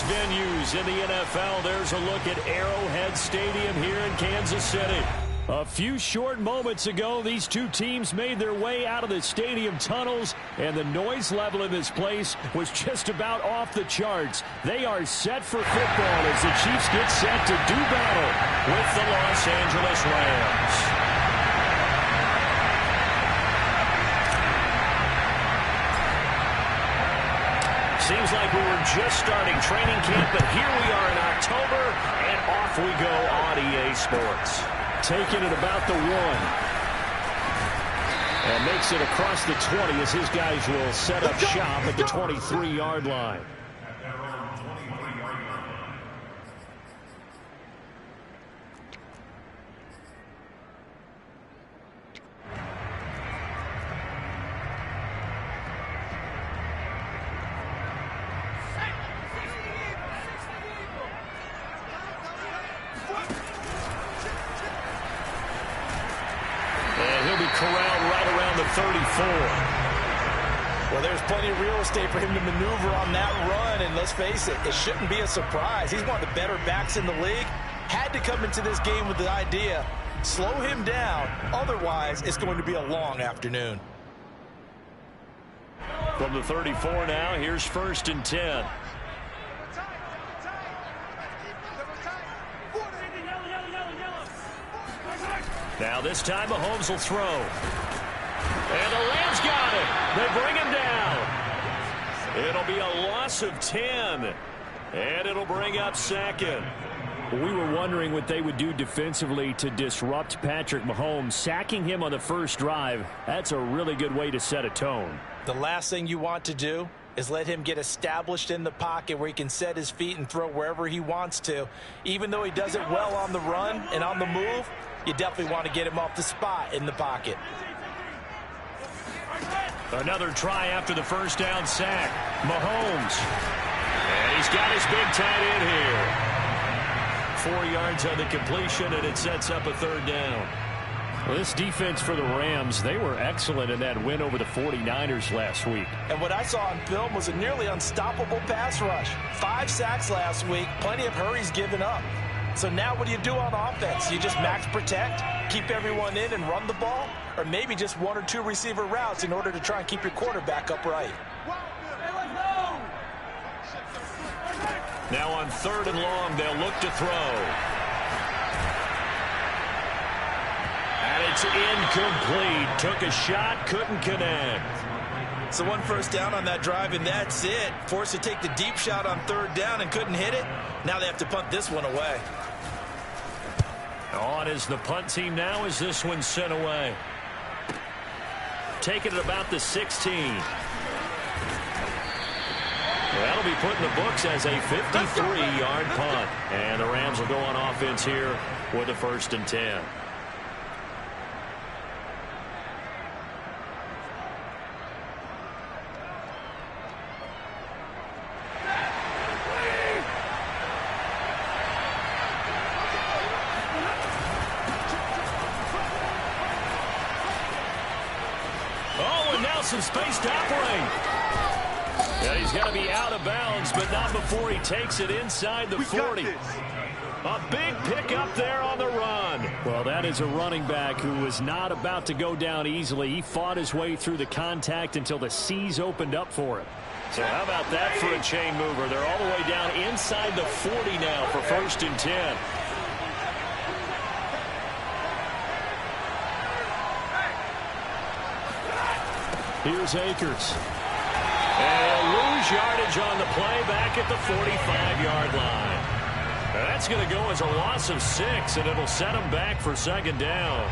venues in the NFL. There's a look at Arrowhead Stadium here in Kansas City. A few short moments ago, these two teams made their way out of the stadium tunnels, and the noise level in this place was just about off the charts. They are set for football as the Chiefs get set to do battle with the Los Angeles Rams. Seems like we were just starting training camp, but here we are in October, and off we go on EA Sports. Taking it about the 1. And makes it across the 20 as his guys will set up shop at the 23-yard line. Corralled right around the 34. Well, there's plenty of real estate for him to maneuver on that run, and let's face it, it shouldn't be a surprise. He's one of the better backs in the league. Had to come into this game with the idea, slow him down, otherwise it's going to be a long afternoon. From the 34 now, here's 1st and 10. Now this time Mahomes will throw. And the Rams got it. They bring him down. It'll be a loss of 10. And it'll bring up 2nd. We were wondering what they would do defensively to disrupt Patrick Mahomes. Sacking him on the first drive, that's a really good way to set a tone. The last thing you want to do is let him get established in the pocket where he can set his feet and throw wherever he wants to. Even though he does it well on the run and on the move, you definitely want to get him off the spot in the pocket. Another try after the first down sack. Mahomes. And he's got his big tight end here. 4 yards on the completion, and it sets up a 3rd down. Well, this defense for the Rams, they were excellent in that win over the 49ers last week. And what I saw on film was a nearly unstoppable pass rush. 5 sacks last week, plenty of hurries given up. So now what do you do on offense? You just max protect, keep everyone in and run the ball, or maybe just 1 or 2 receiver routes in order to try and keep your quarterback upright. Now on 3rd and long, they'll look to throw. And it's incomplete. Took a shot, couldn't connect. So 1 first down on that drive, and that's it. Forced to take the deep shot on 3rd down and couldn't hit it. Now they have to punt this one away. On is the punt team now as this one's sent away. Taking it about the 16. That'll be put in the books as a 53-yard punt. And the Rams will go on offense here with a 1st and 10. Some space to operate. Yeah, he's got to be out of bounds, but not before he takes it inside the 40. A big pickup there on the run. Well, that is a running back who was not about to go down easily. He fought his way through the contact until the seas opened up for him. So how about that for a chain mover? They're all the way down inside the 40 now for 1st and 10. Here's Akers. And lose yardage on the play back at the 45-yard line. That's going to go as a loss of 6, and it'll set him back for 2nd down.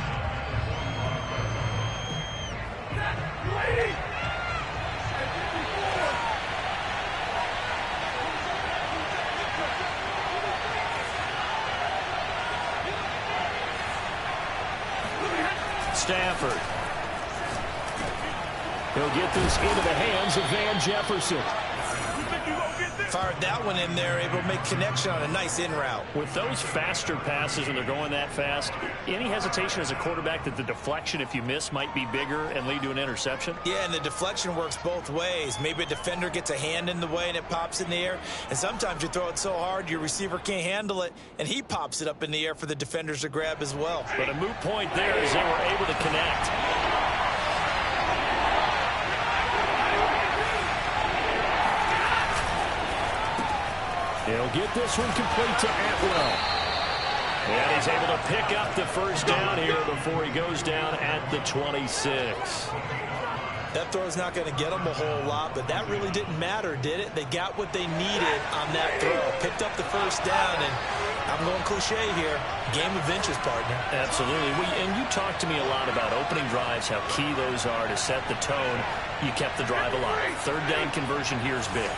Stafford. He'll get this into the hands of Van Jefferson. Fired that one in there, able to make connection on a nice in route. With those faster passes when they're going that fast, any hesitation as a quarterback that the deflection, if you miss, might be bigger and lead to an interception? Yeah, and the deflection works both ways. Maybe a defender gets a hand in the way and it pops in the air. And sometimes you throw it so hard your receiver can't handle it, and he pops it up in the air for the defenders to grab as well. But a moot point there as they were able to connect. He'll get this one complete to Atwell. And he's able to pick up the first down here before he goes down at the 26. That throw's not going to get them a whole lot, but that really didn't matter, did it? They got what they needed on that throw. Picked up the first down, and I'm going cliche here. Game of inches, partner. Absolutely. And you talked to me a lot about opening drives, how key those are to set the tone. You kept the drive alive. Third down conversion here is big.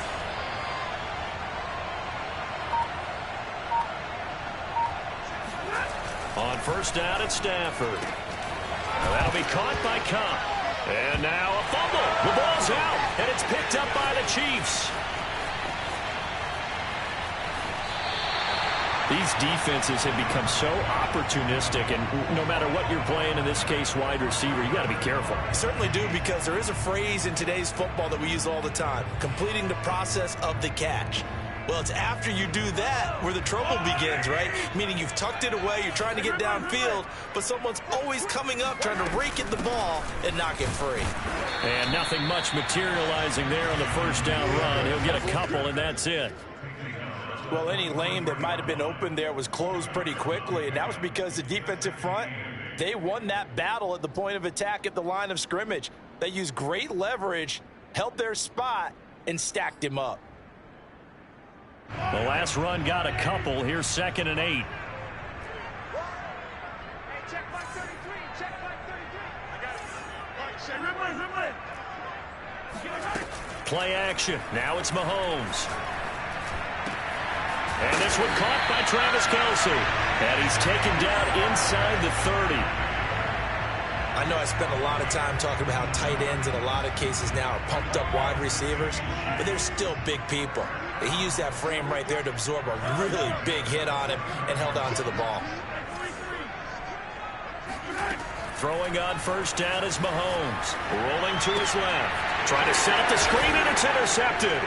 On first down at Stafford. That'll be caught by Cup. And now a fumble. The ball's out, and it's picked up by the Chiefs. These defenses have become so opportunistic, and no matter what you're playing, in this case, wide receiver, you got to be careful. You certainly do, because there is a phrase in today's football that we use all the time, completing the process of the catch. Well, it's after you do that where the trouble begins, right? Meaning you've tucked it away, you're trying to get downfield, but someone's always coming up trying to rake at the ball and knock it free. And nothing much materializing there on the first down run. He'll get a couple, and that's it. Well, any lane that might have been open there was closed pretty quickly, and that was because the defensive front, they won that battle at the point of attack at the line of scrimmage. They used great leverage, held their spot, and stacked him up. The last run got a couple. Here's 2nd and 8. Check by 33. Check by 33. I got it. Play action. Now it's Mahomes. And this one caught by Travis Kelce. And he's taken down inside the 30. I know I spent a lot of time talking about how tight ends in a lot of cases now are pumped up wide receivers, but they're still big people. He used that frame right there to absorb a really big hit on him and held on to the ball. Throwing on first down is Mahomes. Rolling to his left. Trying to set up the screen, and it's intercepted.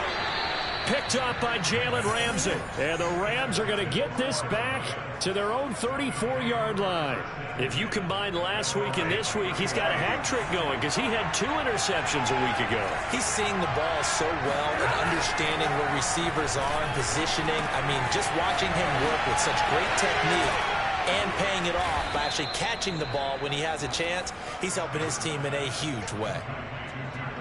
Picked up by Jalen Ramsey. And the Rams are going to get this back to their own 34-yard line. If you combine last week and this week, he's got a hat trick going because he had 2 interceptions a week ago. He's seeing the ball so well and understanding where receivers are and positioning. I mean, just watching him work with such great technique and paying it off by actually catching the ball when he has a chance, he's helping his team in a huge way.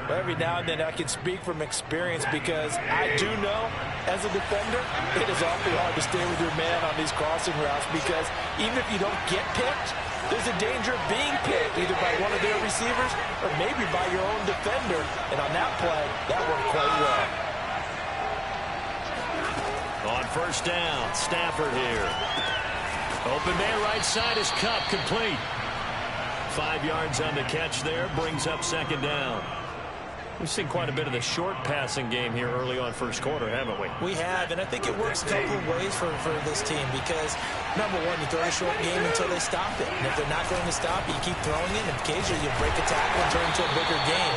Every now and then I can speak from experience because I do know as a defender it is awfully hard to stay with your man on these crossing routes because even if you don't get picked, there's a danger of being picked either by one of their receivers or maybe by your own defender. And on that play, that worked quite well. On first down, Stafford here. Open man right side is Cup, complete. 5 yards on the catch there, brings up 2nd down. We've seen quite a bit of the short passing game here early on first quarter, haven't we? We have, and I think it works a couple of ways for this team because, number one, you throw a short game until they stop it. And if they're not going to stop it, you keep throwing it, and occasionally you break a tackle and turn it into a bigger game.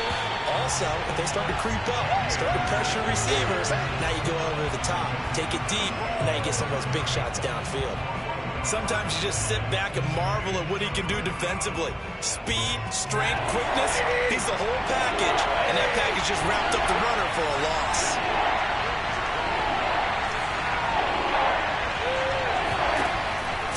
Also, if they start to creep up, start to pressure receivers, now you go over the top, take it deep, and now you get some of those big shots downfield. Sometimes you just sit back and marvel at what he can do defensively. Speed, strength, quickness, he's the whole package. And that package just wrapped up the runner for a loss.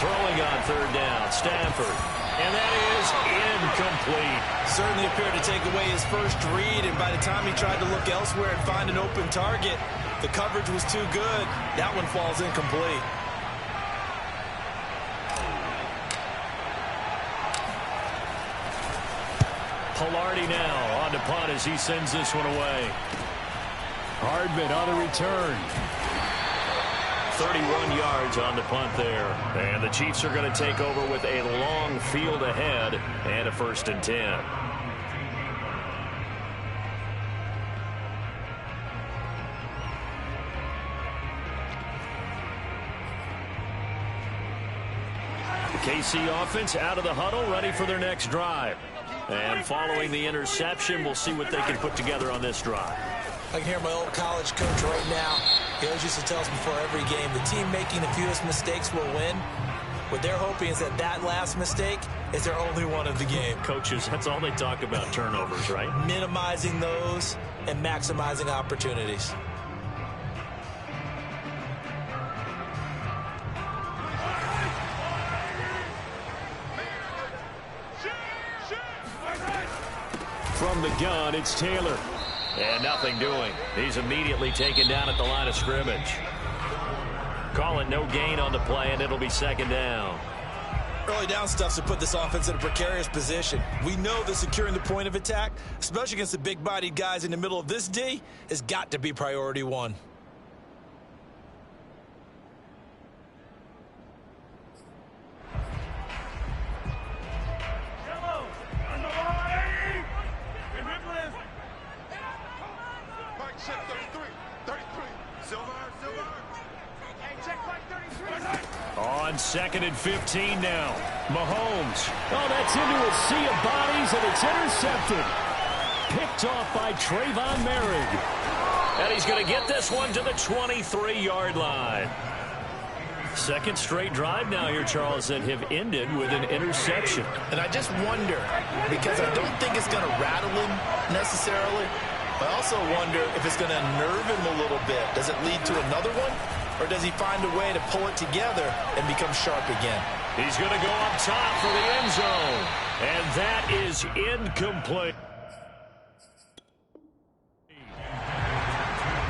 Throwing on third down, Stafford. And that is incomplete. Certainly appeared to take away his first read, and by the time he tried to look elsewhere and find an open target, the coverage was too good. That one falls incomplete. Pilardi now on to punt as he sends this one away. Hardman on the return. 31 yards on the punt there. And the Chiefs are going to take over with a long field ahead and a 1st and 10. KC offense out of the huddle, ready for their next drive. And following the interception, we'll see what they can put together on this drive. I can hear my old college coach right now. He always used to tell us before every game, the team making the fewest mistakes will win. What they're hoping is that last mistake is their only one of the game. Coaches, that's all they talk about, turnovers, right? Minimizing those and maximizing opportunities. From the gun, it's Taylor. And nothing doing. He's immediately taken down at the line of scrimmage. Call it no gain on the play, and it'll be second down. Early down stuff's to put this offense in a precarious position. We know that securing the point of attack, especially against the big-bodied guys in the middle of this D, has got to be priority one. On 2nd and 15 now. Mahomes. Oh, that's into a sea of bodies, and it's intercepted. Picked off by Trayvon Merrick. And he's going to get this one to the 23-yard line. Second straight drive now here, Charles, that have ended with an interception. And I just wonder, because I don't think it's going to rattle him necessarily, but I also wonder if it's going to unnerve him a little bit. Does it lead to another one? Or does he find a way to pull it together and become sharp again? He's going to go up top for the end zone. And that is incomplete.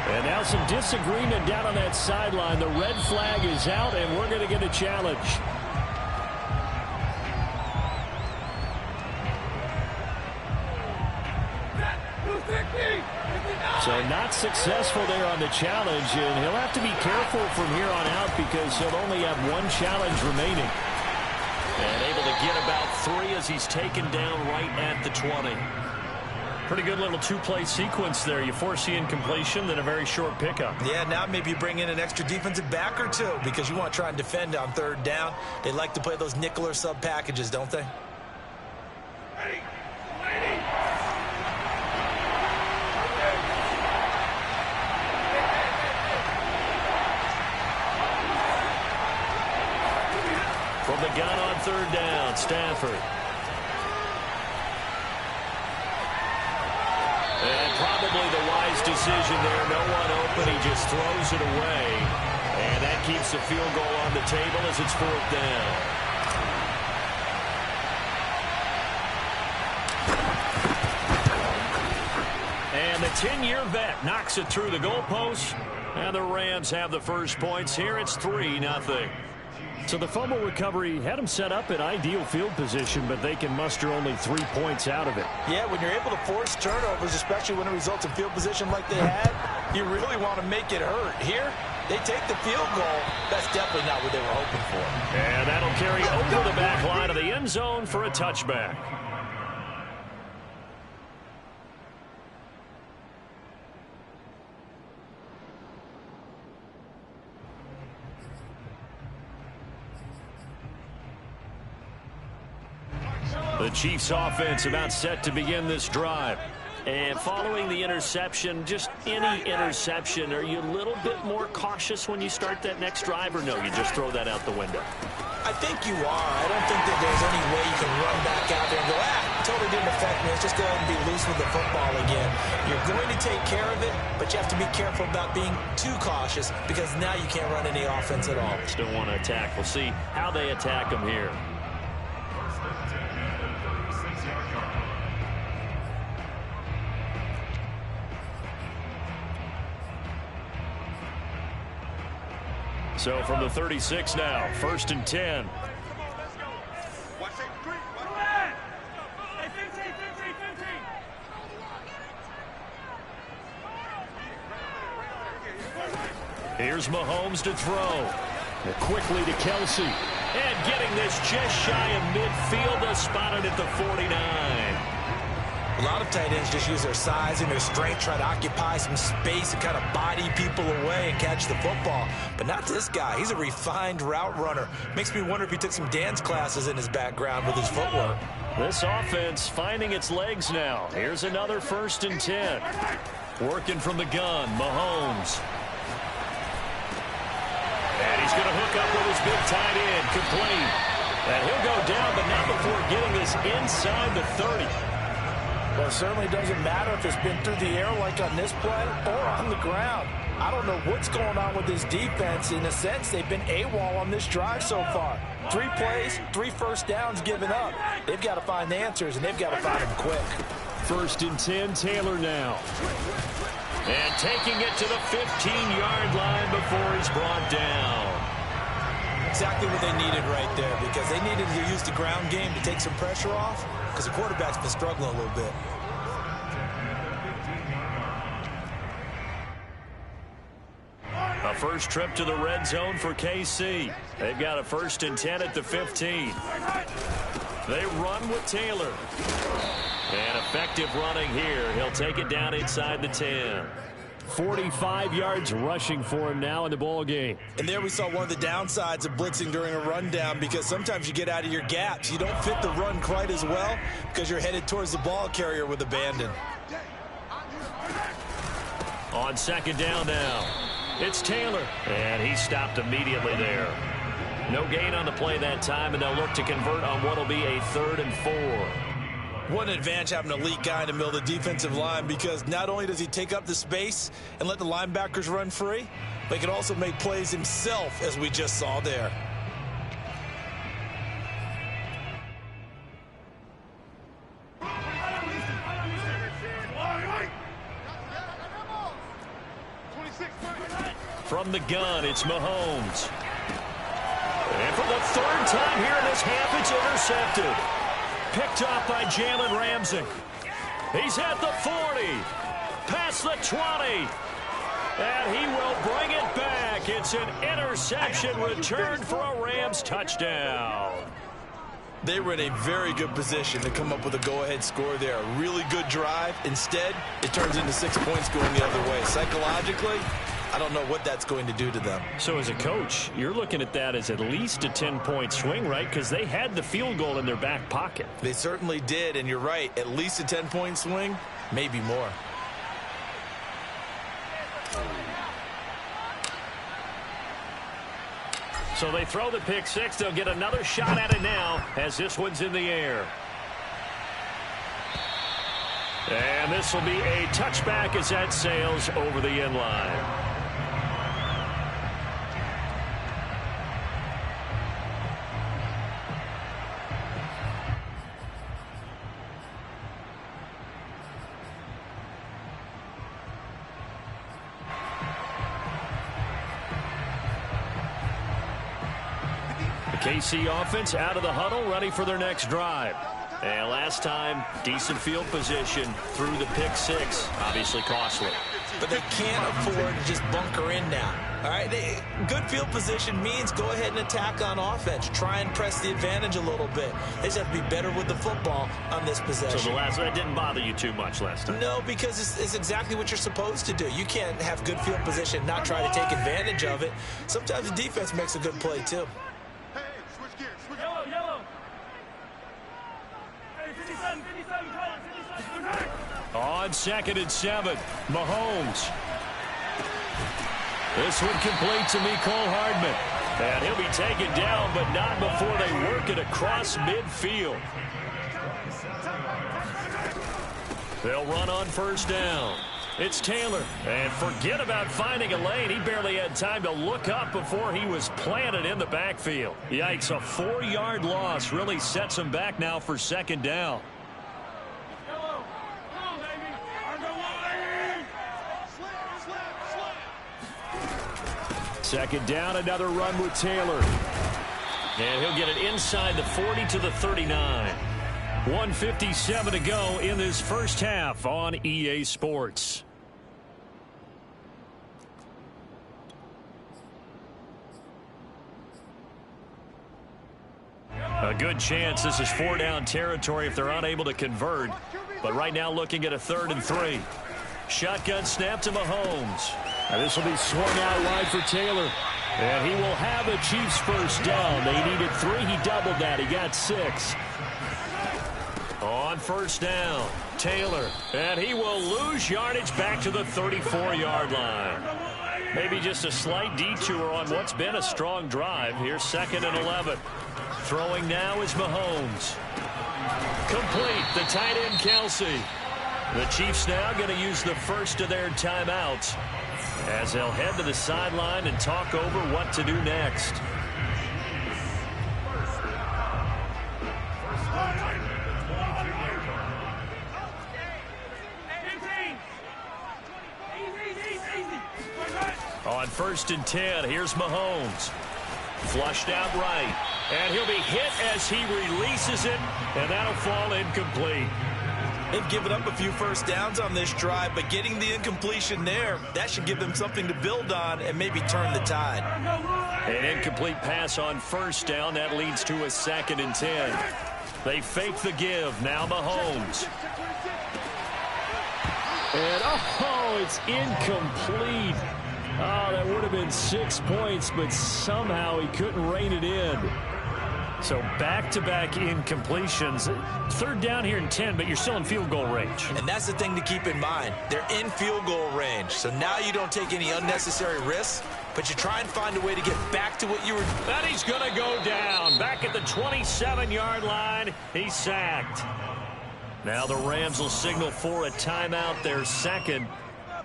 And now some disagreement down on that sideline. The red flag is out, and we're going to get a challenge. So not successful there on the challenge, and he'll have to be careful from here on out because he'll only have one challenge remaining. And able to get about 3 as he's taken down right at the 20. Pretty good little two-play sequence there. You force the incompletion, then a very short pickup. Yeah, now maybe you bring in an extra defensive back or two because you want to try and defend on 3rd down. They like to play those nickel or sub packages, don't they? From the gun on 3rd down, Stafford. And probably the wise decision there. No one open. He just throws it away. And that keeps the field goal on the table as it's 4th down. And the 10-year vet knocks it through the goalpost. And the Rams have the first points here. It's 3-0. So the fumble recovery had them set up in ideal field position, but they can muster only 3 points out of it. Yeah, when you're able to force turnovers, especially when it results in field position like they had, you really want to make it hurt. Here, they take the field goal. That's definitely not what they were hoping for. And that'll carry over the back line of the end zone for a touchback. The Chiefs offense about set to begin this drive. And following the interception, just any interception, are you a little bit more cautious when you start that next drive, or no, you just throw that out the window? I think you are. I don't think that there's any way you can run back out there and go, totally didn't affect me. Let's just go ahead and be loose with the football again. You're going to take care of it, but you have to be careful about being too cautious because now you can't run any offense at all. Still want to attack. We'll see how they attack them here. So from the 36 now, 1st and 10. Here's Mahomes to throw. Quickly to Kelsey. And getting this just shy of midfield, spotted at the 49. A lot of tight ends just use their size and their strength, try to occupy some space and kind of body people away and catch the football. But not this guy. He's a refined route runner. Makes me wonder if he took some dance classes in his background with his footwork. This offense finding its legs now. Here's another 1st and 10. Working from the gun, Mahomes. And he's going to hook up with his big tight end, complete. And he'll go down, but not before getting this inside the 30. Well, it certainly doesn't matter if it's been through the air like on this play or on the ground. I don't know what's going on with this defense. In a sense, they've been AWOL on this drive so far. 3 plays, 3 first downs given up. They've got to find answers, and they've got to find them quick. 1st and 10, Taylor now. And taking it to the 15-yard line before he's brought down. Exactly what they needed right there, because they needed to use the ground game to take some pressure off, because the quarterback's been struggling a little bit. A first trip to the red zone for KC. They've got a 1st and 10 at the 15. They run with Taylor. And effective running here. He'll take it down inside the 10. 45 yards rushing for him now in the ball game. And there we saw one of the downsides of blitzing during a rundown, because sometimes you get out of your gaps. You don't fit the run quite as well because you're headed towards the ball carrier with abandon. On 2nd down now, it's Taylor. And he stopped immediately there. No gain on the play that time, and they'll look to convert on what will be a 3rd and 4. What an advantage having an elite guy in the middle of the defensive line, because not only does he take up the space and let the linebackers run free, but he can also make plays himself, as we just saw there. From the gun, it's Mahomes. And for the 3rd time here in this half, it's intercepted. Picked off by Jalen Ramsey. He's at the 40. Past the 20. And he will bring it back. It's an interception return for a Rams touchdown. They were in a very good position to come up with a go-ahead score there. A really good drive. Instead, it turns into 6 points going the other way. Psychologically, I don't know what that's going to do to them. So as a coach, you're looking at that as at least a 10-point swing, right? Because they had the field goal in their back pocket. They certainly did, and you're right. At least a 10-point swing, maybe more. So they throw the pick 6. They'll get another shot at it now as this one's in the air. And this will be a touchback as that sails over the end line. KC offense out of the huddle, ready for their next drive. And last time, decent field position through the pick 6. Obviously costly. But they can't afford to just bunker in now. All right, good field position means go ahead and attack on offense. Try and press the advantage a little bit. They just have to be better with the football on this possession. So that didn't bother you too much last time? No, because it's exactly what you're supposed to do. You can't have good field position and not try to take advantage of it. Sometimes the defense makes a good play, too. On 2nd and 7, Mahomes. This one complete to Mecole Hardman. And he'll be taken down, but not before they work it across midfield. They'll run on 1st down. It's Taylor. And forget about finding a lane. He barely had time to look up before he was planted in the backfield. Yikes, a 4-yard loss really sets him back now for 2nd down. Second down, another run with Taylor. And he'll get it inside the 40 to the 39. 1:57 to go in this first half on EA Sports. A good chance this is 4-down territory if they're unable to convert. But right now looking at a 3rd and 3. Shotgun snap to Mahomes. And this will be swung out wide for Taylor. And he will have the Chiefs first down. They needed 3. He doubled that. He got 6. On first down, Taylor. And he will lose yardage back to the 34-yard line. Maybe just a slight detour on what's been a strong drive. Here's 2nd and 11. Throwing now is Mahomes. Complete. The tight end, Kelsey. The Chiefs now going to use the first of their timeouts as they'll head to the sideline and talk over what to do next. On 1st and 10, here's Mahomes. Flushed out right. And he'll be hit as he releases it, and that'll fall incomplete. They've given up a few first downs on this drive, but getting the incompletion there, that should give them something to build on and maybe turn the tide. An incomplete pass on first down. That leads to a 2nd and 10. They fake the give. Now Mahomes. And, it's incomplete. Oh, that would have been 6 points, but somehow he couldn't rein it in. So back-to-back incompletions. 3rd down here and 10, but you're still in field goal range. And that's the thing to keep in mind. They're in field goal range. So now you don't take any unnecessary risks, but you try and find a way to get back to what you were. And he's going to go down. Back at the 27-yard line. He's sacked. Now the Rams will signal for a timeout, their 2nd,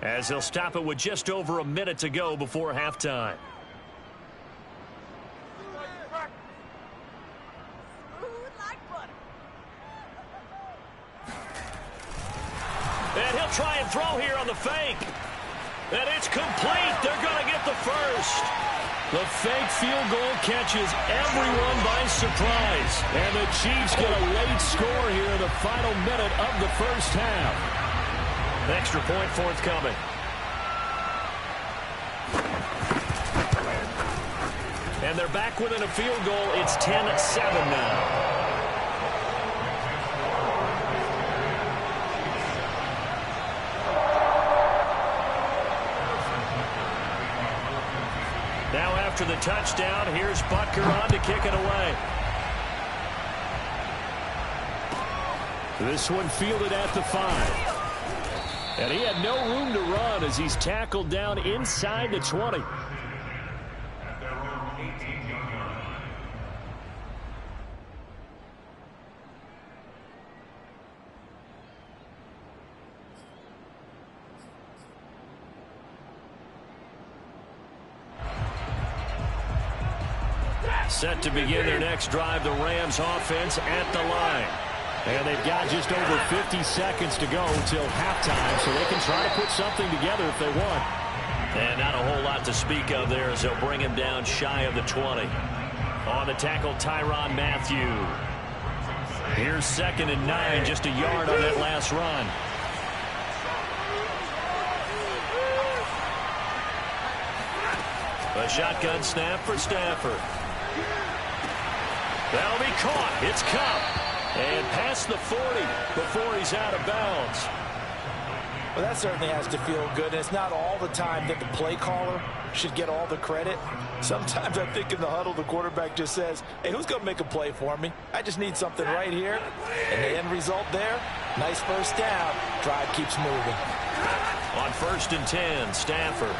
as they'll stop it with just over a minute to go before halftime. And he'll try and throw here on the fake. And it's complete. They're going to get the first. The fake field goal catches everyone by surprise. And the Chiefs get a late score here in the final minute of the first half. Extra point forthcoming. And they're back within a field goal. It's 10-7 now. Now after the touchdown, here's Butker on to kick it away. This one fielded at the 5. And he had no room to run as he's tackled down inside the 20. Set to begin their next drive, the Rams offense at the line. And they've got just over 50 seconds to go till halftime, so they can try to put something together if they want. And not a whole lot to speak of there as they'll bring him down shy of the 20. On the tackle, Tyrann Mathieu. Here's 2nd and 9, just a yard on that last run. A shotgun snap for Stafford. That'll be caught. It's Kupp. And past the 40 before he's out of bounds. Well, that certainly has to feel good. And it's not all the time that the play caller should get all the credit. Sometimes I think in the huddle, the quarterback just says, hey, who's going to make a play for me? I just need something right here. And the end result there, nice first down. Drive keeps moving. On 1st and 10, Stafford.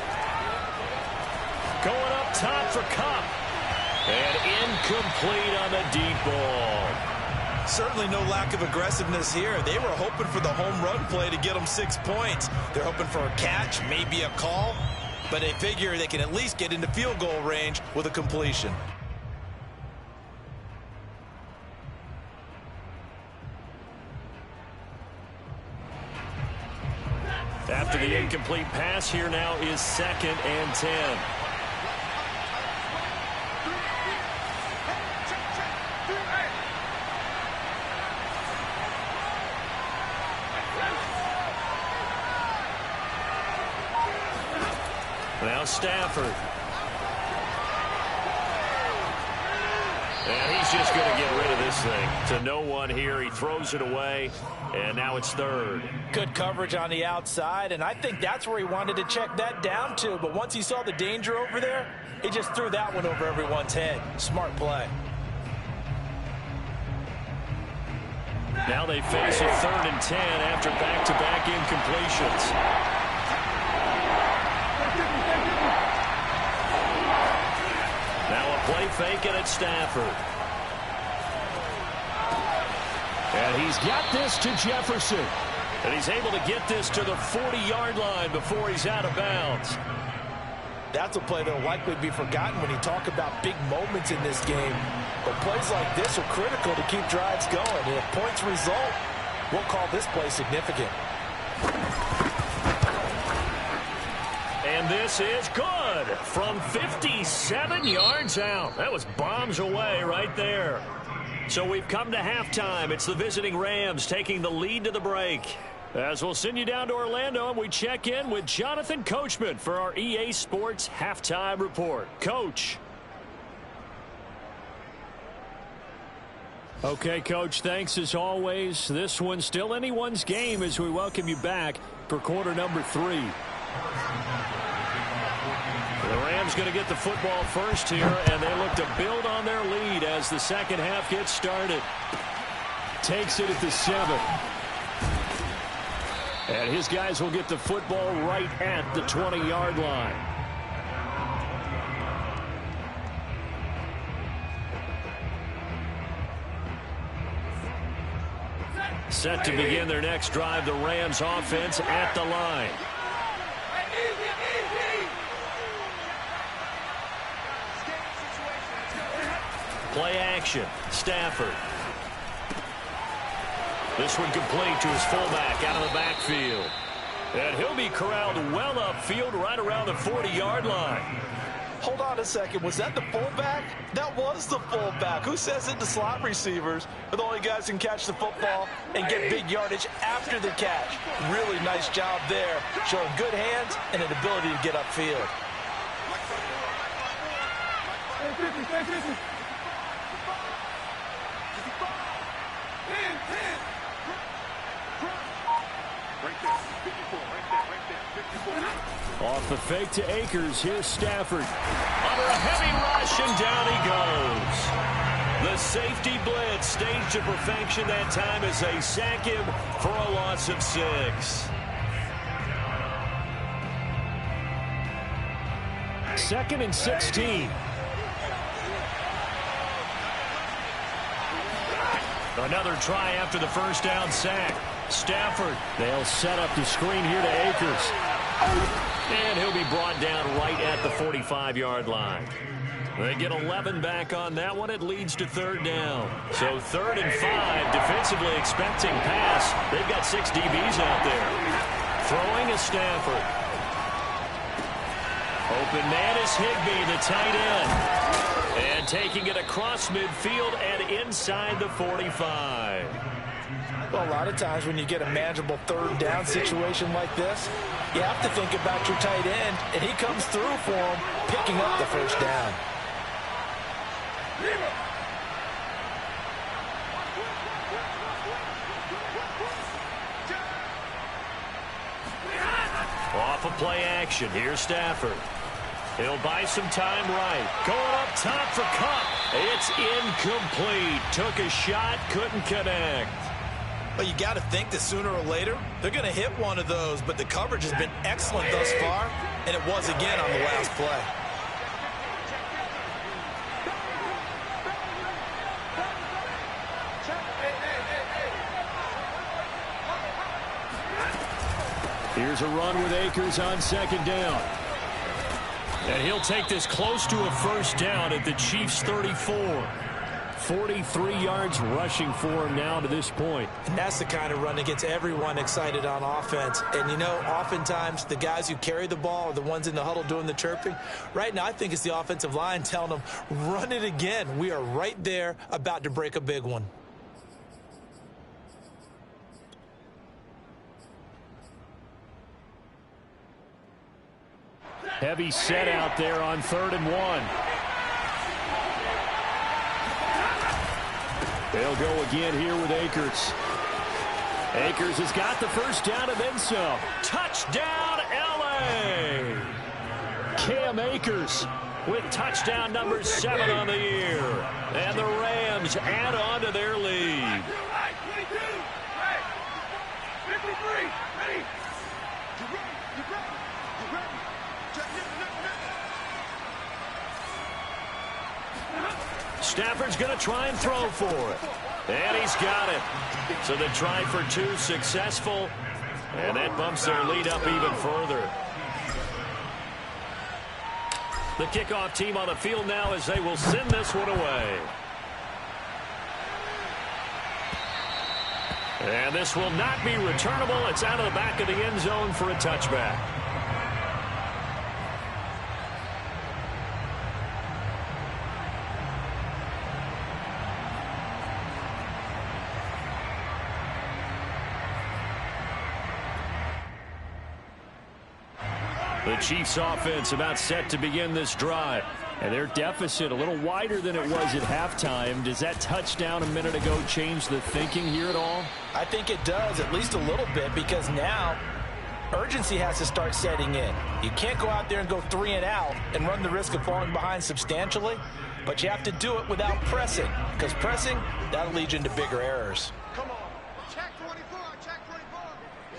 Going up top for Kupp. And incomplete on the deep ball. Certainly no lack of aggressiveness here. They were hoping for the home run play to get them 6 points. They're hoping for a catch, maybe a call, but they figure they can at least get into field goal range with a completion. After the incomplete pass, here now is 2nd and 10. Now Stafford. And he's just going to get rid of this thing. To no one here. He throws it away, and now it's third. Good coverage on the outside, and I think that's where he wanted to check that down to. But once he saw the danger over there, he just threw that one over everyone's head. Smart play. Now they face a 3rd and 10 after back-to-back incompletions. Now a play fake and it's Stafford. And he's got this to Jefferson. And he's able to get this to the 40-yard line before he's out of bounds. That's a play that will likely be forgotten when you talk about big moments in this game. But plays like this are critical to keep drives going. And if points result, we'll call this play significant. And this is good from 57 yards out. That was bombs away right there. So we've come to halftime. It's the visiting Rams taking the lead to the break. As we'll send you down to Orlando, and we check in with Jonathan Coachman for our EA Sports Halftime Report. Coach. Okay, Coach, thanks as always. This one's still anyone's game as we welcome you back for quarter number 3. The Rams going to get the football first here, and they look to build on their lead as the second half gets started. Takes it at the 7. And his guys will get the football right at the 20-yard line. Set to begin their next drive, the Rams offense at the line. Play action. Stafford. This one complete to his fullback out of the backfield. And he'll be corralled well upfield right around the 40-yard line. Hold on a second. Was that the fullback? That was the fullback. Who says it? The slot receivers are the only guys who can catch the football and get big yardage after the catch. Really nice job there, showing good hands and an ability to get upfield. Off the fake to Akers. Here's Stafford. Under a heavy rush, and down he goes. The safety blitz staged to perfection that time as they sack him for a loss of 6. Second and 16. Another try after the first down sack. Stafford. They'll set up the screen here to Akers. And he'll be brought down right at the 45-yard line. They get 11 back on that one. It leads to 3rd down. So 3rd and 5, defensively expecting pass. They've got 6 DBs out there. Throwing is Stafford. Open man is Higbee, the tight end. And taking it across midfield and inside the 45. Well, a lot of times when you get a manageable 3rd down situation like this, you have to think about your tight end, and he comes through for him, picking up the first down. Off of play action. Here's Stafford. He'll buy some time right. Going up top for Cup. It's incomplete. Took a shot, couldn't connect. Well, you got to think that sooner or later, they're going to hit one of those, but the coverage has been excellent thus far, and it was again on the last play. Here's a run with Akers on 2nd down. And he'll take this close to a first down at the Chiefs' 34. 43 yards rushing for him now to this point. And that's the kind of run that gets everyone excited on offense. And, you know, oftentimes the guys who carry the ball are the ones in the huddle doing the chirping. Right now, I think it's the offensive line telling them, run it again. We are right there about to break a big one. Heavy set out there on 3rd and 1. They'll go again here with Akers. Akers has got the first down and then some. Touchdown, L.A. Cam Akers with touchdown number 7 on the year. And the Rams add on to their lead. 22, 53, ready. Stafford's going to try and throw for it. And he's got it. So the try for 2 successful. And that bumps their lead up even further. The kickoff team on the field now as they will send this one away. And this will not be returnable. It's out of the back of the end zone for a touchback. The Chiefs offense about set to begin this drive. And their deficit a little wider than it was at halftime. Does that touchdown a minute ago change the thinking here at all? I think it does, at least a little bit, because now urgency has to start setting in. You can't go out there and go 3 and out and run the risk of falling behind substantially, but you have to do it without pressing, because pressing, that'll lead you into bigger errors. Come on. Check 24, check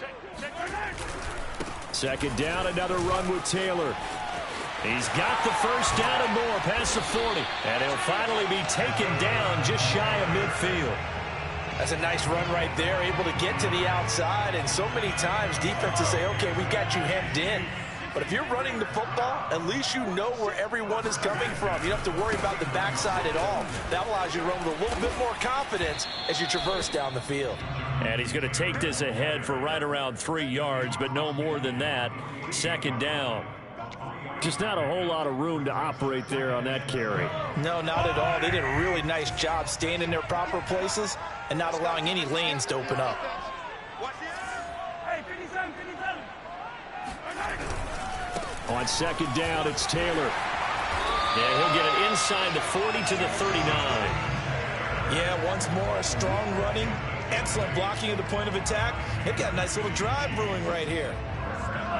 24. Check 39. Second down, another run with Taylor. He's got the first down and more past the 40. And he'll finally be taken down just shy of midfield. That's a nice run right there, able to get to the outside. And so many times defenses say, okay, we've got you hemmed in. But if you're running the football, at least you know where everyone is coming from. You don't have to worry about the backside at all. That allows you to run with a little bit more confidence as you traverse down the field. And he's going to take this ahead for right around 3 yards, but no more than that. Second down. Just not a whole lot of room to operate there on that carry. No, not at all. They did a really nice job staying in their proper places and not allowing any lanes to open up. Hey, 57, 57. On second down, it's Taylor. And he'll get it inside the 40 to the 39. Yeah, once more, strong running, excellent blocking at the point of attack. They've got a nice little drive brewing right here.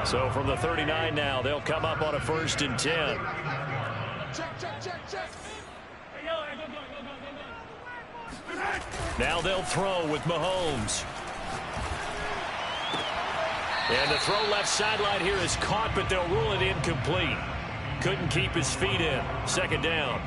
So from the 39 now, they'll come up on a 1st and 10. Check. Hey, yo, go. Now they'll throw with Mahomes. And the throw left sideline here is caught, but they'll rule it incomplete. Couldn't keep his feet in. Second down.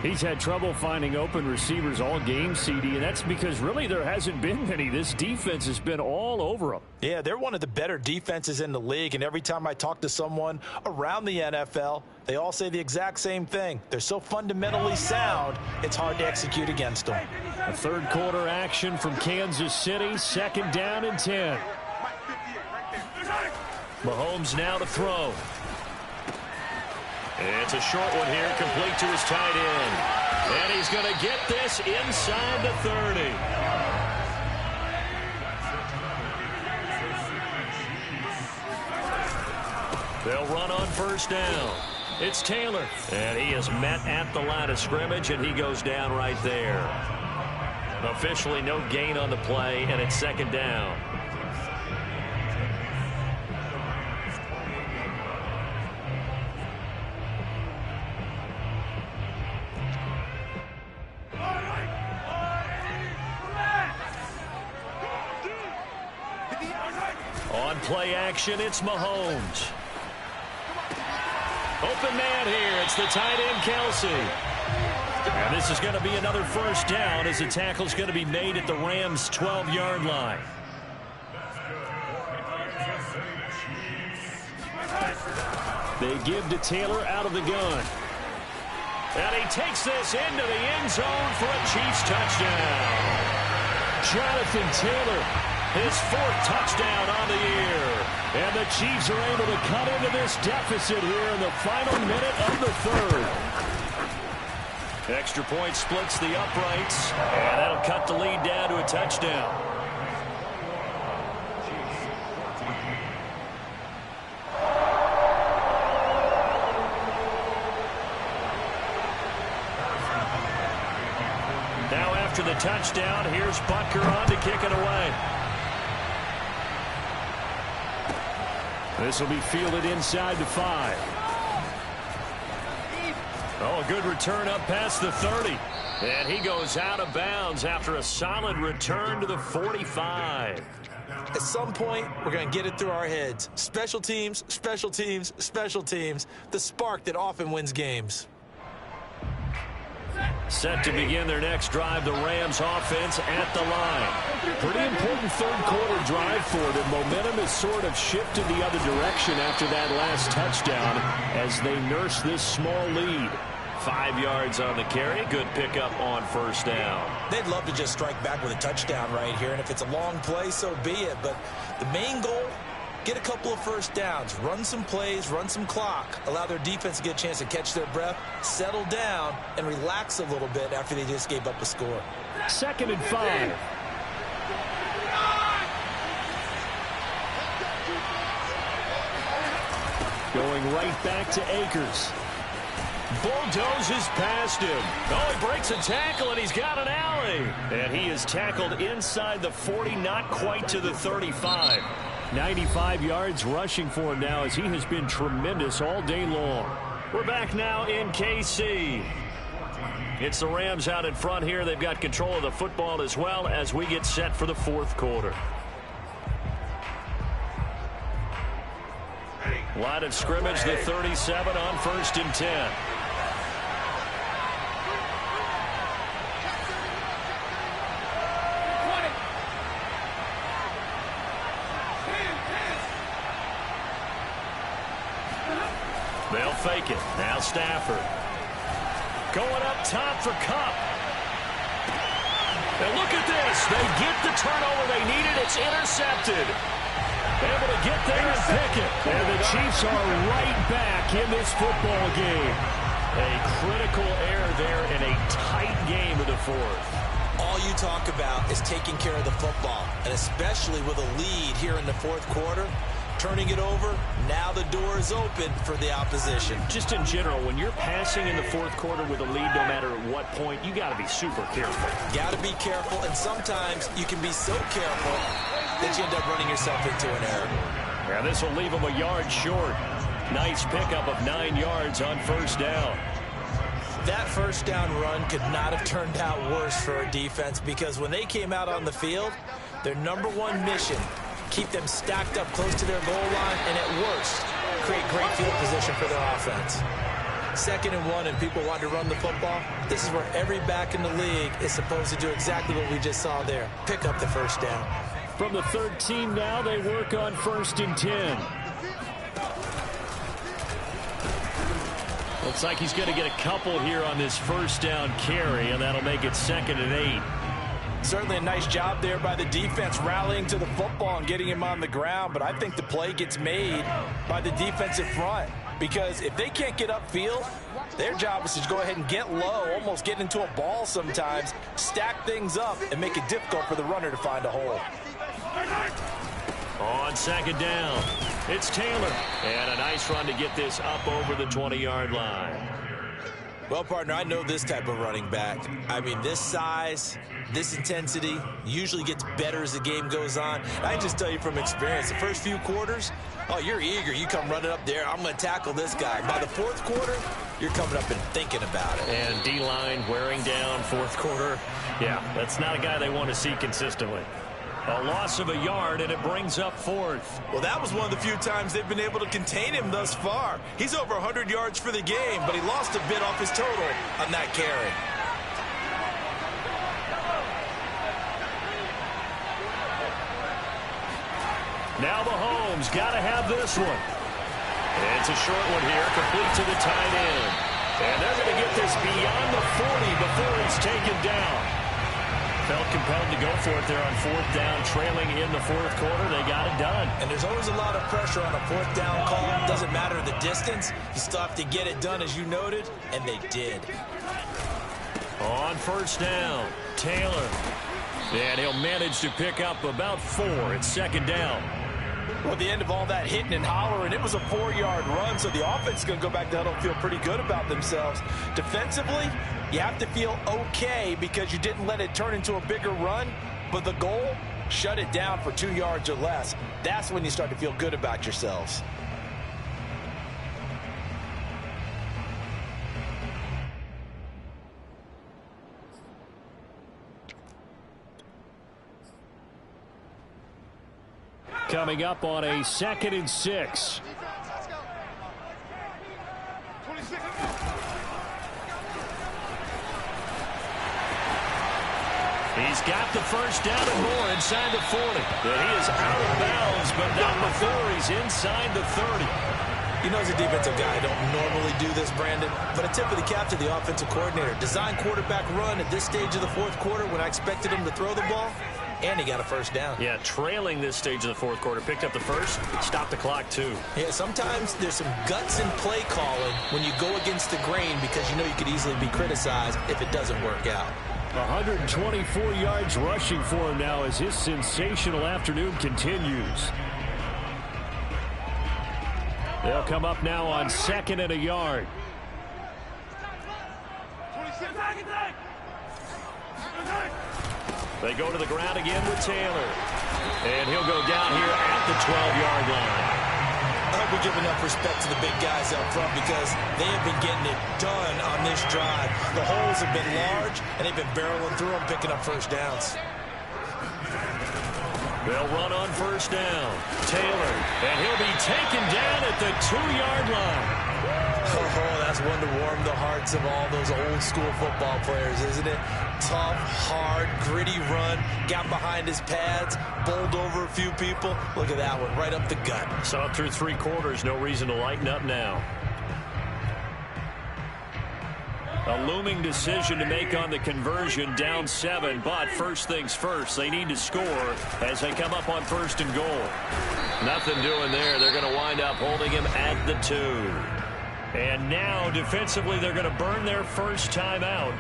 He's had trouble finding open receivers all game, CD, and that's because really there hasn't been many. This defense has been all over them. Yeah, they're one of the better defenses in the league, and every time I talk to someone around the NFL, they all say the exact same thing. They're so fundamentally sound, it's hard to execute against them. A third quarter action from Kansas City, second down and 10. Mahomes now to throw. It's a short one here, complete to his tight end. And he's going to get this inside the 30. They'll run on first down. It's Taylor. And he is met at the line of scrimmage, and he goes down right there. Officially no gain on the play, and it's second down. On play action, it's Mahomes. Open man here. It's the tight end, Kelsey. And this is going to be another first down as the tackle's going to be made at the Rams' 12-yard line. They give to Taylor out of the gun. And he takes this into the end zone for a Chiefs touchdown. Jonathan Taylor, his 4th touchdown on the year. And the Chiefs are able to cut into this deficit here in the final minute of the 3rd. Extra point splits the uprights, and that'll cut the lead down to a touchdown. Now after the touchdown. Here's Butker on to kick it away. This will be fielded inside the 5. Oh, a good return up past the 30. And he goes out of bounds after a solid return to the 45. At some point, we're going to get it through our heads. Special teams, special teams, special teams. The spark that often wins games. Set to begin their next drive, the Rams offense at the line. Pretty important third-quarter drive for them. Momentum has sort of shifted the other direction after that last touchdown as they nurse this small lead. 5 yards on the carry. Good pickup on first down. They'd love to just strike back with a touchdown right here, and if it's a long play, so be it. But the main goal, get a couple of first downs, run some plays, run some clock, allow their defense to get a chance to catch their breath, settle down, and relax a little bit after they just gave up a score. 2nd and 5. Going right back to Akers. Bulldozes past him. Oh, he breaks a tackle, and he's got an alley. And he is tackled inside the 40, not quite to the 35. 95 yards rushing for him now as he has been tremendous all day long. We're back now in KC. It's the Rams out in front here. They've got control of the football as well as we get set for the 4th quarter. Line of scrimmage, the 37 on 1st and 10. They'll fake it. Now Stafford. Going up top for Kupp. And look at this. They get the turnover they needed. It's intercepted. Able to get there and pick it. And the Chiefs are right back in this football game. A critical error there in a tight game of the 4th. All you talk about is taking care of the football, and especially with a lead here in the 4th quarter. Turning it over, now the door is open for the opposition. Just in general, when you're passing in the 4th quarter with a lead, no matter at what point, you got to be super careful. Got to be careful, and sometimes you can be so careful that you end up running yourself into an error. Yeah, this will leave him a yard short. Nice pickup of 9 yards on first down. That first down run could not have turned out worse for a defense, because when they came out on the field, their #1 mission, keep them stacked up close to their goal line, and at worst, create great field position for their offense. 2nd and 1, and people want to run the football. This is where every back in the league is supposed to do exactly what we just saw there. Pick up the first down. From the 13 now, they work on 1st and 10. Looks like he's going to get a couple here on this first down carry, and that'll make it 2nd and 8. Certainly a nice job there by the defense rallying to the football and getting him on the ground, but I think the play gets made by the defensive front, because if they can't get upfield, their job is to go ahead and get low, almost get into a ball sometimes, stack things up, and make it difficult for the runner to find a hole. On 2nd down, it's Taylor, and a nice run to get this up over the 20-yard line. Well, partner, I know this type of running back. I mean, this size, this intensity usually gets better as the game goes on. I can just tell you from experience, the first few quarters, oh, you're eager. You come running up there, I'm going to tackle this guy. By the 4th quarter, you're coming up and thinking about it. And D-line wearing down 4th quarter. Yeah, that's not a guy they want to see consistently. A loss of a yard, and it brings up 4th. Well, that was one of the few times they've been able to contain him thus far. He's over 100 yards for the game, but he lost a bit off his total on that carry. Now Mahomes got to have this one. And it's a short one here, complete to the tight end. And they're going to get this beyond the 40 before it's taken down. Felt compelled to go for it there on 4th down, trailing in the 4th quarter. They got it done. And there's always a lot of pressure on a 4th down call. Doesn't matter the distance. You still have to get it done, as you noted, and they did. On 1st down, Taylor. And he'll manage to pick up about 4 at 2nd down. Well, the end of all that hitting and hollering, it was a 4-yard run, so the offense is going to go back to huddle and feel pretty good about themselves. Defensively, you have to feel okay because you didn't let it turn into a bigger run, but the goal, shut it down for 2 yards or less. That's when you start to feel good about yourselves. Coming up on a 2nd and 6. Defense, let's go. 26. He's got the first down and more inside the 40. And he is out of bounds, but not before he's inside the 30. You know, as a defensive guy, I don't normally do this, Brandon, but a tip of the cap to the offensive coordinator. Design quarterback run at this stage of the 4th quarter when I expected him to throw the ball, and he got a first down. Yeah, trailing this stage of the 4th quarter. Picked up the first, stopped the clock too. Yeah, sometimes there's some guts in play calling when you go against the grain because you know you could easily be criticized if it doesn't work out. 124 yards rushing for him now as his sensational afternoon continues. They'll come up now on 2nd and a yard. 26. They go to the ground again with Taylor. And he'll go down here at the 12-yard line. I hope we give enough respect to the big guys up front because they have been getting it done on this drive. The holes have been large, and they've been barreling through them, picking up first downs. They'll run on first down. Taylor, and he'll be taken down at the 2-yard line. Oh, that's one to warm the hearts of all those old school football players, isn't it? Tough, hard, gritty run, got behind his pads, bowled over a few people. Look at that one, right up the gut. So up through 3 quarters, no reason to lighten up now. A looming decision to make on the conversion, down 7, but first things first, they need to score as they come up on 1st and goal. Nothing doing there. They're going to wind up holding him at the 2. And now, defensively, they're going to burn their first timeout.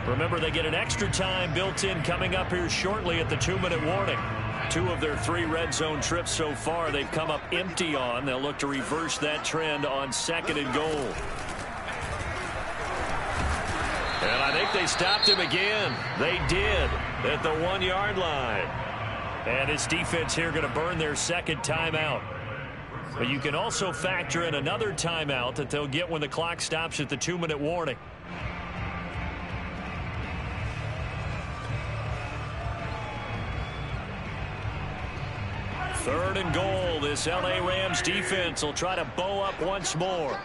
Remember, they get an extra time built in coming up here shortly at the 2-minute warning. 2 of their 3 red zone trips so far, they've come up empty on. They'll look to reverse that trend on 2nd and goal. And I think they stopped him again. They did at the 1-yard line. And his defense here going to burn their 2nd timeout. But you can also factor in another timeout that they'll get when the clock stops at the 2-minute warning. Third and goal. This LA Rams defense will try to bow up once more.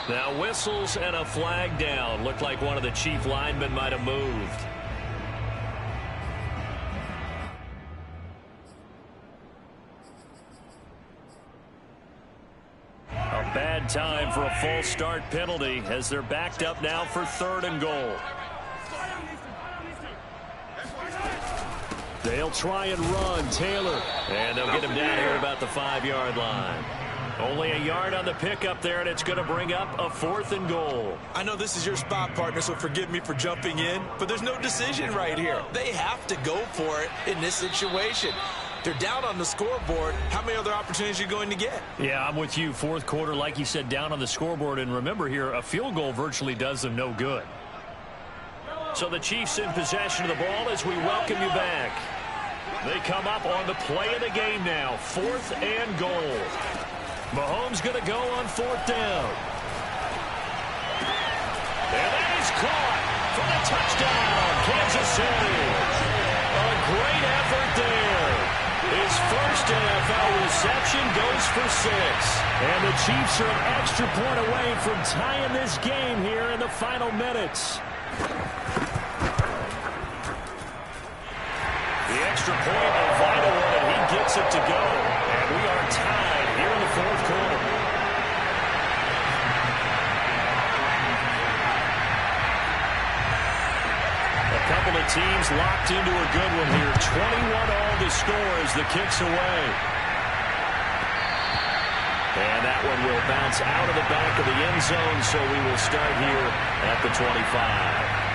Now whistles and a flag down. Looked like one of the chief linemen might have moved. A bad time for a false start penalty as they're backed up now for 3rd and goal. They'll try and run. Taylor. And they'll get him down here about the 5-yard line. Only a yard on the pickup there, and it's going to bring up a 4th and goal. I know this is your spot, partner, so forgive me for jumping in, but there's no decision right here. They have to go for it in this situation. They're down on the scoreboard. How many other opportunities are you going to get? Yeah, I'm with you. 4th quarter, like you said, down on the scoreboard. And remember here, a field goal virtually does them no good. So the Chiefs in possession of the ball as we welcome you back. They come up on the play of the game now. 4th and goal. Mahomes going to go on 4th down. And that is caught for the touchdown, Kansas City. A great effort there. His first NFL reception goes for 6. And the Chiefs are an extra point away from tying this game here in the final minutes. The extra point, a vital one, and he gets it to go. And we are tied here in the 4th quarter. A couple of teams locked into a good one here. 21-all to score as the kick's away. And that one will bounce out of the back of the end zone, so we will start here at the 25.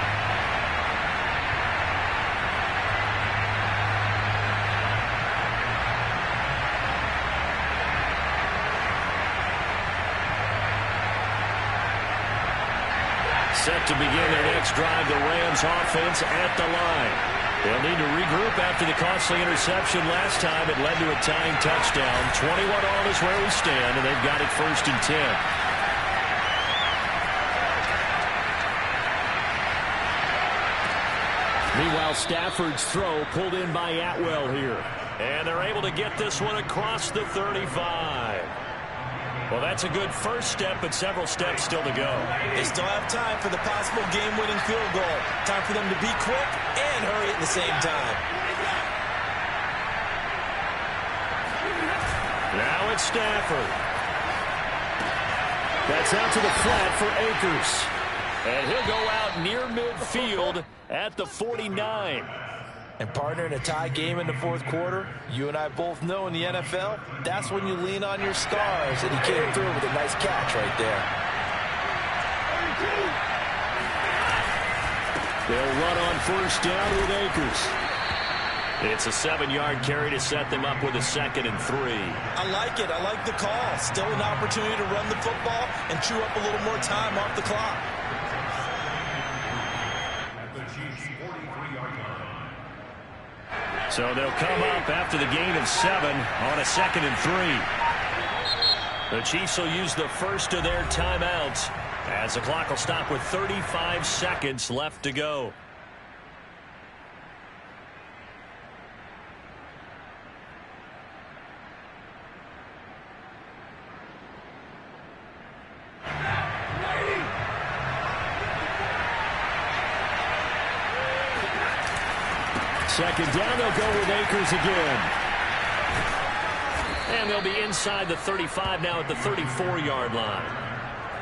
Set to begin their next drive, the Rams offense at the line. They'll need to regroup after the costly interception last time. It led to a tying touchdown. 21-all is where we stand, and they've got it 1st and 10. Meanwhile, Stafford's throw pulled in by Atwell here. And they're able to get this one across the 35. Well, that's a good first step, but several steps still to go. They still have time for the possible game-winning field goal. Time for them to be quick and hurry at the same time. Now it's Stafford. That's out to the flat for Akers. And he'll go out near midfield at the 49. And partner, in a tie game in the fourth quarter, you and I both know in the NFL, that's when you lean on your stars, and he came through with a nice catch right there. They'll run on first down with Akers. It's a 7-yard carry to set them up with a 2nd and 3. I like it. I like the call. Still an opportunity to run the football and chew up a little more time off the clock. So they'll come up after the gain of 7 on a 2nd and 3. The Chiefs will use the first of their timeouts as the clock will stop with 35 seconds left to go. Second down, they'll go with Akers again. And they'll be inside the 35 now at the 34-yard line.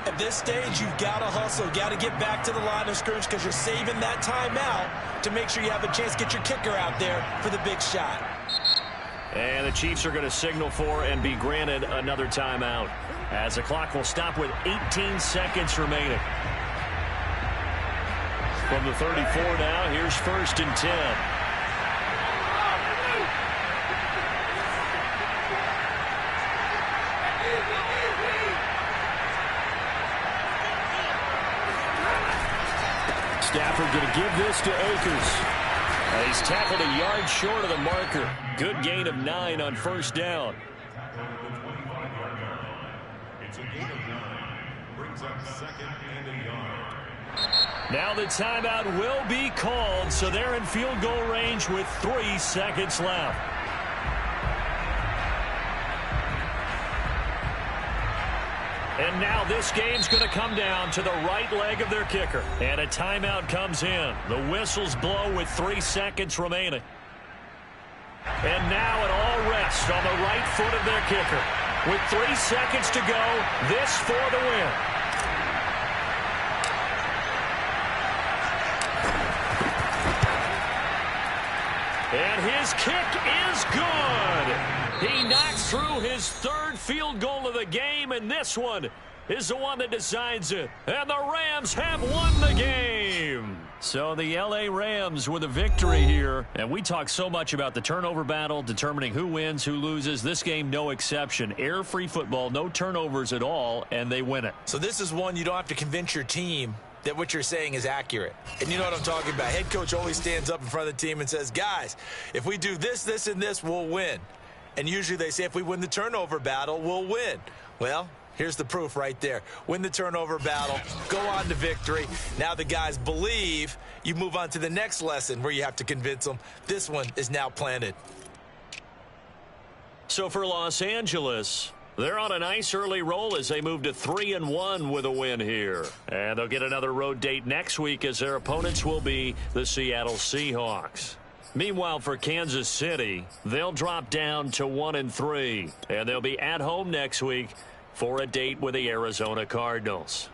At this stage, you've got to hustle, got to get back to the line of scrimmage because you're saving that timeout to make sure you have a chance to get your kicker out there for the big shot. And the Chiefs are going to signal for and be granted another timeout as the clock will stop with 18 seconds remaining. From the 34 now, here's 1st and 10. Stafford going to give this to Akers. He's tackled a yard short of the marker. Good gain of 9 on first down. It's a gain of 9. Brings up 2nd and a yard. Now the timeout will be called, so they're in field goal range with 3 seconds left. And now this game's going to come down to the right leg of their kicker. And a timeout comes in. The whistles blow with 3 seconds remaining. And now it all rests on the right foot of their kicker. With 3 seconds to go, this for the win. And his kick is good. He knocks through his 3rd field goal of the game, and this one is the one that decides it. And the Rams have won the game. So the L.A. Rams with a victory here. And we talk so much about the turnover battle, determining who wins, who loses. This game, no exception. Air-free football, no turnovers at all, and they win it. So this is one you don't have to convince your team that what you're saying is accurate. And you know what I'm talking about. Head coach always stands up in front of the team and says, guys, if we do this, this, and this, we'll win. And usually they say if we win the turnover battle, we'll win. Well, here's the proof right there. Win the turnover battle, go on to victory. Now the guys believe. You move on to the next lesson where you have to convince them. This one is now planted. So for Los Angeles, they're on a nice early roll as they move to 3-1 with a win here. And they'll get another road date next week as their opponents will be the Seattle Seahawks. Meanwhile, for Kansas City, they'll drop down to 1-3. And they'll be at home next week for a date with the Arizona Cardinals.